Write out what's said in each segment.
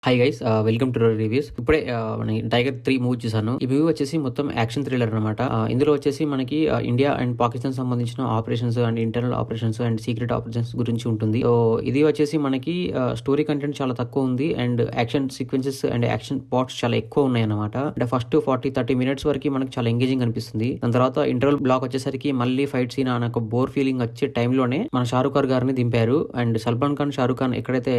Hi guys, welcome two reviews. ఇప్పుడే tiger 3 movie చూసాను. ఈ మూవీ వచ్చేసి మొత్తం యాక్షన్ థ్రిల్లర్ అనమాట. ఇందులో వచ్చేసి మనకి ఇండియా అండ్ పాకిస్తాన్ సంబంధించిన operations and internal operations and secret operations గురించి ఉంటుంది. సో ఇది వచ్చేసి మనకి స్టోరీ కంటెంట్ చాలా తక్కువ ఉంది and action sequences and action parts చాలా ఎక్కువ ఉన్నాయి అనమాట. అంటే ఫస్ట్ 40-30 మినిట్స్ వరకు మనకి చాలా ఎంగేజింగ్ అనిపిస్తుంది. దాని తర్వాత ఇంటర్వల్ బ్లాక్ వచ్చేసరికి మళ్ళీ ఫైట్ సీన్ అనే ఒక బోర్ ఫీలింగ్ వచ్చే టైంలోనే మన షారూక్ ఖాన్ గారిని దింపారు. అండ్ సల్మాన్ ఖాన్ షారూక్ ఖాన్ ఎక్కడైతే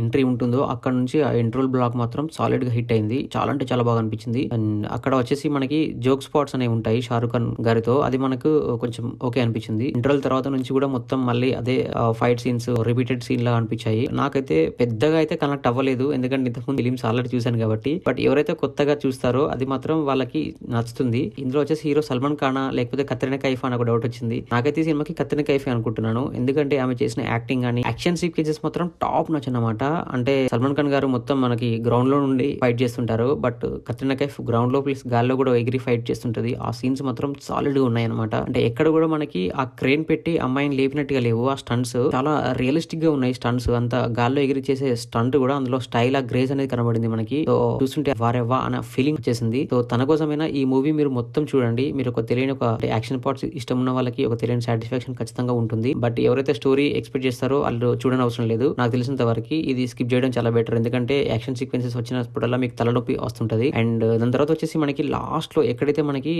ఎంట్రీ ఉంటుందో అక్కడ నుంచి ఇంటర్వల్ బ్లాక్ మాత్రం సాలిడ్ గా హిట్ అయింది. చాలా అంటే చాలా బాగా అనిపించింది. అండ్ అక్కడ వచ్చేసి మనకి జోక్ స్పాట్స్ అనేవి ఉంటాయి షారూక్ ఖాన్ గారితో, అది మనకు కొంచెం ఓకే అనిపించింది. ఇంటర్వల్ తర్వాత నుంచి కూడా మొత్తం మళ్ళీ అదే ఫైట్ సీన్స్ రిపీటెడ్ సీన్ లా అనిపించాయి. నాకైతే పెద్దగా అయితే కనెక్ట్ అవ్వలేదు, ఎందుకంటే ఇంతకుముందు ఫిలిమ్స్ ఆల్రెడీ చూశాను కాబట్టి. బట్ ఎవరైతే కొత్తగా చూస్తారో అది మాత్రం వాళ్ళకి నచ్చుతుంది. ఇందులో వచ్చేసి హీరో సల్మాన్ ఖాన్ లేకపోతే కత్రినా కైఫ్ అని ఒక డౌట్ వచ్చింది. నాకైతే ఈ సినిమాకి కత్రినా కైఫ్ అనుకుంటున్నాను, ఎందుకంటే ఆమె చేసిన యాక్టింగ్ కానీ యాక్షన్ సీక్వెన్సెస్ మాత్రం టాప్ నచ్చనమాట. అంటే సల్మాన్ ఖాన్ గారు మొత్తం మనకి గ్రౌండ్ లో నుండి ఫైట్ చేస్తుంటారు, బట్ కత్రినా కైఫ్ గ్రౌండ్ లో ప్లస్ గాల్లో కూడా ఎగిరి ఫైట్ చేస్తుంటది. ఆ సీన్స్ మాత్రం సాలిడ్ గా ఉన్నాయి అనమాట. అంటే ఎక్కడ కూడా మనకి ఆ క్రేన్ పెట్టి అమ్మాయిని లేపినట్టుగా లేవు. ఆ స్టంట్స్ చాలా రియలిస్టిక్ గా ఉన్నాయి. స్టంట్స్ అంతా గాల్లో ఎగిరి చేసే స్టంట్ కూడా అందులో స్టైల్ ఆ గ్రేస్ అనేది కనబడింది మనకి. సో చూస్తుంటే వారెవ్వా అనే ఫీలింగ్ వచ్చేసింది. సో తన కోసమైనా ఈ మూవీ మీరు మొత్తం చూడండి. మీరు ఒక తెలియని ఒక యాక్షన్ పార్ట్స్ ఇష్టం ఉన్న వాళ్ళకి ఒక తెలియని సాటిస్ఫాక్షన్ ఖచ్చితంగా ఉంటుంది. బట్ ఎవరైతే స్టోరీ ఎక్స్పెక్ట్ చేస్తారో వాళ్ళు చూడని అవసరం లేదు. నాకు తెలిసినంత వరకు ఇది స్కిప్ చేయడం చాలా బెటర్, ఎందుకంటే యాక్షన్ సీక్వెన్సెస్ వచ్చినప్పుడల్లా మీకు తలనొప్పి వస్తుంటది. అండ్ దాని తర్వాత వచ్చేసి మనకి లాస్ట్ లో ఎక్కడైతే మనకి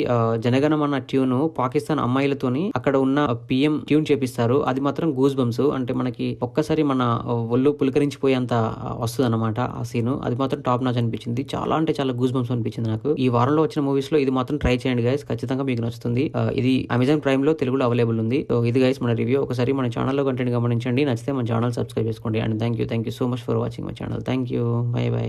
జనగణమన్న ట్యూన్ పాకిస్తాన్ అమ్మాయిలతోని అక్కడ ఉన్న పిఎం ట్యూన్ చేపిస్తారు, అది మాత్రం గూస్ బంప్స్. అంటే మనకి ఒక్కసారి మన ఒళ్ళు పులకరించిపోయేంత వస్తుంది అనమాట ఆ సీన్. అది మాత్రం టాప్ నాచ్ అనిపించింది. చాలా అంటే చాలా గూస్ బంప్స్ అనిపించింది నాకు. ఈ వారంలో వచ్చిన మూవీస్ లో ఇది మాత్రం ట్రై చేయండి గైస్, ఖచ్చితంగా మీకు నచ్చుతుంది. ఇది అమెజాన్ ప్రైమ్ లో తెలుగులో అవైలబుల్ ఉంది. సో ఇది గైస్ మన రివ్యూ. ఒకసారి మన ఛానల్లో కంటెంట్ గమనించండి, నచ్చితే మన ఛానల్ సబ్స్క్రైబ్ చేసుకోండి. And thank you so much for watching my channel. Thank you, by by.